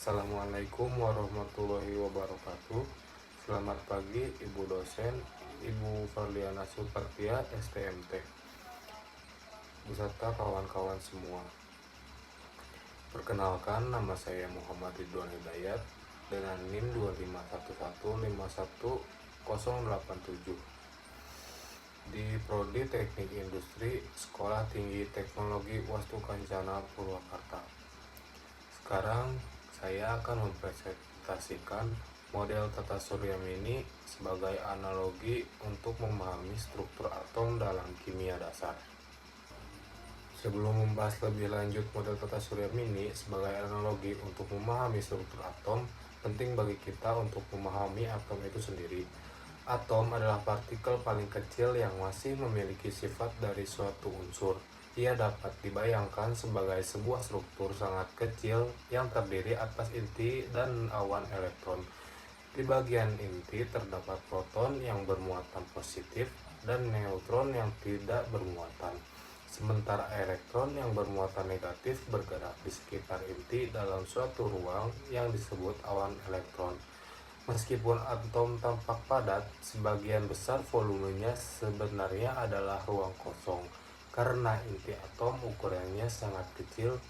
Assalamualaikum warahmatullahi wabarakatuh. Selamat pagi Ibu dosen, Ibu Farliana Supartia, STMT, beserta kawan-kawan semua. Perkenalkan, nama saya Muhammad Ridwan Hidayat dengan NIM 25115151087 di Prodi Teknik Industri Sekolah Tinggi Teknologi Wastu Kencana Purwakarta. Sekarang saya akan mempresentasikan model tata surya mini sebagai analogi untuk memahami struktur atom dalam kimia dasar. Sebelum membahas lebih lanjut model tata surya mini sebagai analogi untuk memahami struktur atom, penting bagi kita untuk memahami atom itu sendiri. Atom adalah partikel paling kecil yang masih memiliki sifat dari suatu unsur. Ia dapat dibayangkan sebagai sebuah struktur sangat kecil yang terdiri atas inti dan awan elektron. Di bagian inti terdapat proton yang bermuatan positif dan neutron yang tidak bermuatan. Sementara elektron yang bermuatan negatif bergerak di sekitar inti dalam suatu ruang yang disebut awan elektron. Meskipun atom tampak padat, sebagian besar volumenya sebenarnya adalah ruang kosong, karena inti atom ukurannya sangat kecil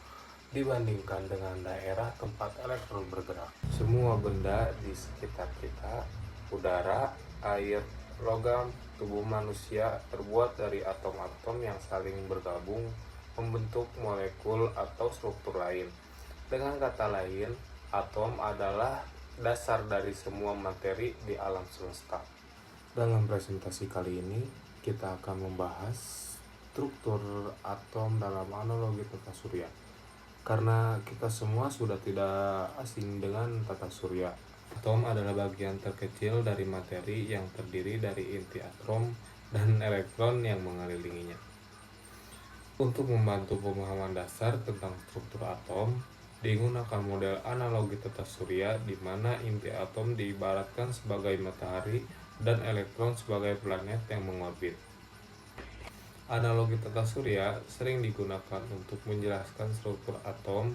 dibandingkan dengan daerah tempat elektron bergerak. Semua benda di sekitar kita, udara, air, logam, tubuh manusia terbuat dari atom-atom yang saling bergabung membentuk molekul atau struktur lain. Dengan kata lain, atom adalah dasar dari semua materi di alam semesta. Dalam presentasi kali ini, kita akan membahas struktur atom dalam analogi tata surya. Karena kita semua sudah tidak asing dengan tata surya. Atom adalah bagian terkecil dari materi yang terdiri dari inti atom dan elektron yang mengelilinginya. Untuk membantu pemahaman dasar tentang struktur atom, digunakan model analogi tata surya di mana inti atom diibaratkan sebagai matahari dan elektron sebagai planet yang mengorbit. Analogi tata surya sering digunakan untuk menjelaskan struktur atom,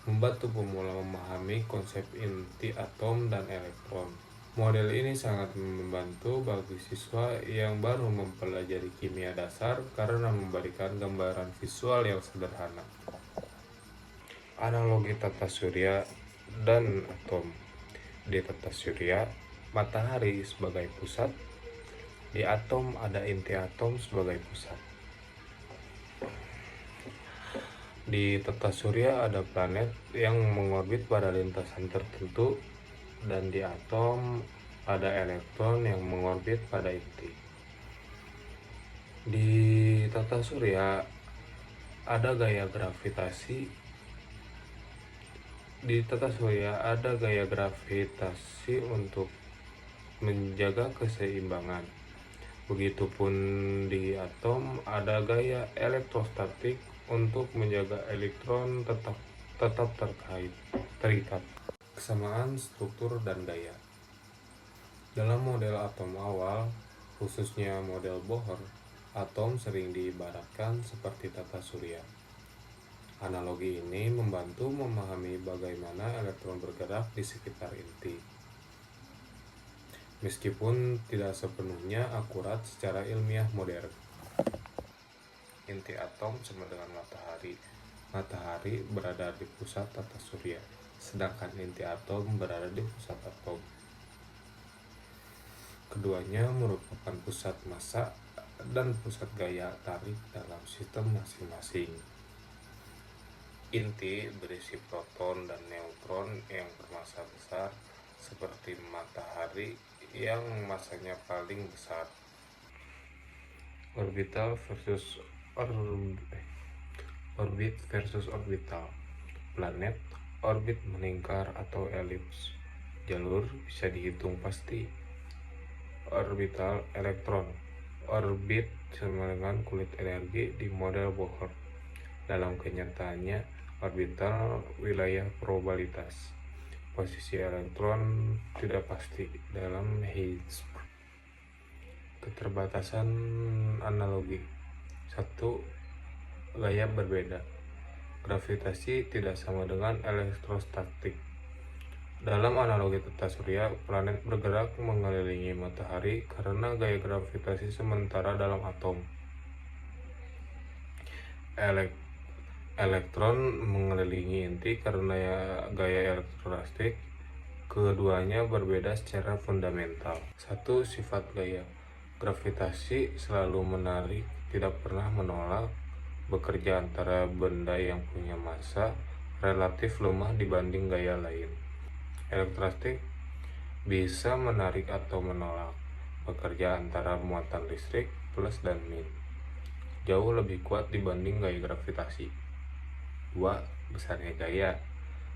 membantu pemula memahami konsep inti atom dan elektron. Model ini sangat membantu bagi siswa yang baru mempelajari kimia dasar karena memberikan gambaran visual yang sederhana. Analogi tata surya dan atom. Di tata surya, matahari sebagai pusat. Di atom ada inti atom sebagai pusat. Di tata surya ada planet yang mengorbit pada lintasan tertentu, dan di atom ada elektron yang mengorbit pada inti. Di tata surya ada gaya gravitasi. Di tata surya ada gaya gravitasi untuk menjaga keseimbangan. Begitupun di atom ada gaya elektrostatik untuk menjaga elektron tetap terikat. Kesamaan struktur dan gaya. Dalam model atom awal, khususnya model Bohr, atom sering diibaratkan seperti tata surya. Analogi ini membantu memahami bagaimana elektron bergerak di sekitar inti. Meskipun tidak sepenuhnya akurat secara ilmiah modern. Inti atom sama dengan matahari. Matahari berada di pusat tata surya, sedangkan inti atom berada di pusat atom. Keduanya merupakan pusat massa dan pusat gaya tarik dalam sistem masing-masing. Inti berisi proton dan neutron yang bermassa besar, seperti matahari yang massanya paling besar. Orbit versus orbital. Planet orbit melingkar atau elips. Jalur bisa dihitung pasti. Orbital elektron. Orbit sama dengan kulit energi di model Bohr. Dalam kenyataannya, orbital wilayah probabilitas. Posisi elektron tidak pasti dalam Higgs. Keterbatasan analogi. 1. Gaya berbeda. Gravitasi tidak sama dengan elektrostatik. Dalam analogi tata surya, planet bergerak mengelilingi matahari karena gaya gravitasi sementara dalam atom. Elektron mengelilingi inti karena gaya elektrostak. Keduanya berbeda secara fundamental. Satu, sifat gaya. Gravitasi selalu menarik, tidak pernah menolak, bekerja antara benda yang punya massa relatif lemah dibanding gaya lain. Elektrostak bisa menarik atau menolak, bekerja antara muatan listrik plus dan min, jauh lebih kuat dibanding gaya gravitasi. 2. Besarnya gaya.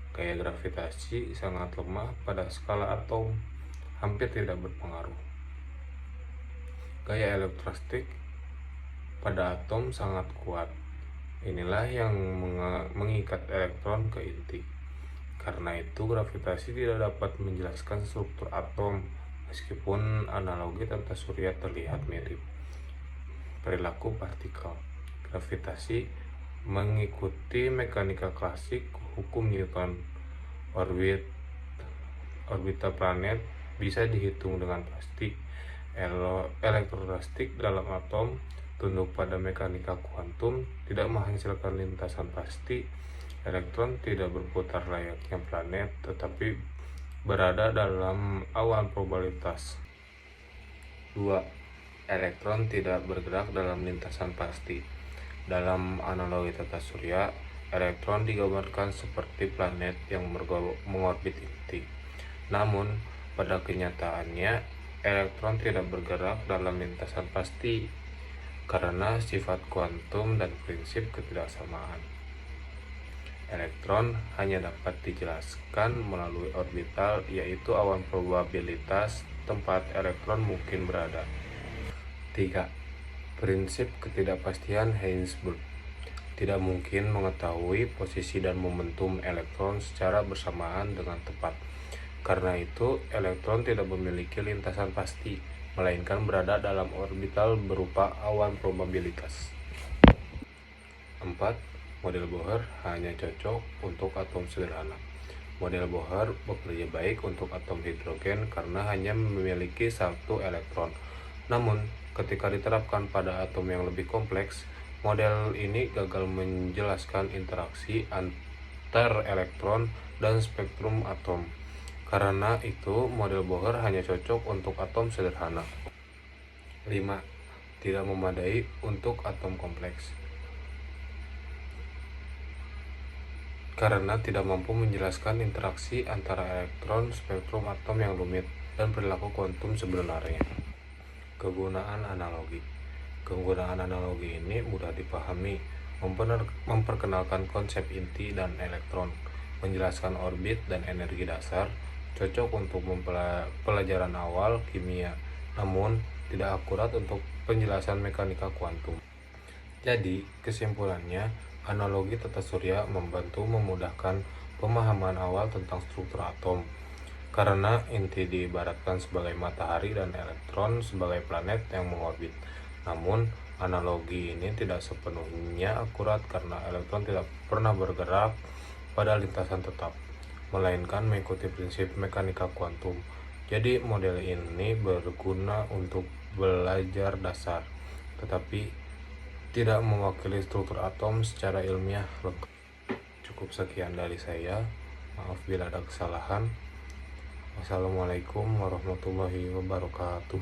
Gaya gravitasi sangat lemah pada skala atom, hampir tidak berpengaruh. Gaya elektrostak pada atom sangat kuat. Inilah yang mengikat elektron ke inti. Karena itu gravitasi tidak dapat menjelaskan struktur atom, meskipun analogi tata surya terlihat mirip. Perilaku partikel. Gravitasi mengikuti mekanika klasik hukum Newton. Orbita planet bisa dihitung dengan pasti. Elektrostak dalam atom tunduk pada mekanika kuantum, tidak menghasilkan lintasan pasti. Elektron tidak berputar layaknya planet, tetapi berada dalam awan probabilitas. 2. Elektron tidak bergerak dalam lintasan pasti. Dalam analogi tata surya, elektron digambarkan seperti planet yang mengorbit inti. Namun, pada kenyataannya, elektron tidak bergerak dalam lintasan pasti karena sifat kuantum dan prinsip ketidaksamaan. Elektron hanya dapat dijelaskan melalui orbital, yaitu awan probabilitas tempat elektron mungkin berada. 3. Prinsip ketidakpastian Heisenberg. Tidak mungkin mengetahui posisi dan momentum elektron secara bersamaan dengan tepat. Karena itu, elektron tidak memiliki lintasan pasti, melainkan berada dalam orbital berupa awan probabilitas. 4. Model Bohr hanya cocok untuk atom sederhana. Model Bohr bekerja baik untuk atom hidrogen karena hanya memiliki satu elektron. Namun, ketika diterapkan pada atom yang lebih kompleks, model ini gagal menjelaskan interaksi antar elektron dan spektrum atom. Karena itu, model Bohr hanya cocok untuk atom sederhana. 5. Tidak memadai untuk atom kompleks. Karena tidak mampu menjelaskan interaksi antara elektron, spektrum atom yang rumit, dan perilaku kuantum sebenarnya. Kegunaan analogi. Kegunaan analogi ini mudah dipahami, memperkenalkan konsep inti dan elektron, menjelaskan orbit dan energi dasar, cocok untuk pelajaran awal kimia, namun tidak akurat untuk penjelasan mekanika kuantum. Jadi, kesimpulannya, analogi tata surya membantu memudahkan pemahaman awal tentang struktur atom. Karena inti diibaratkan sebagai matahari dan elektron sebagai planet yang mengorbit. Namun, analogi ini tidak sepenuhnya akurat karena elektron tidak pernah bergerak pada lintasan tetap, melainkan mengikuti prinsip mekanika kuantum. Jadi, model ini berguna untuk belajar dasar, tetapi tidak mewakili struktur atom secara ilmiah lengkap. Cukup sekian dari saya. Maaf bila ada kesalahan. Wassalamualaikum warahmatullahi wabarakatuh.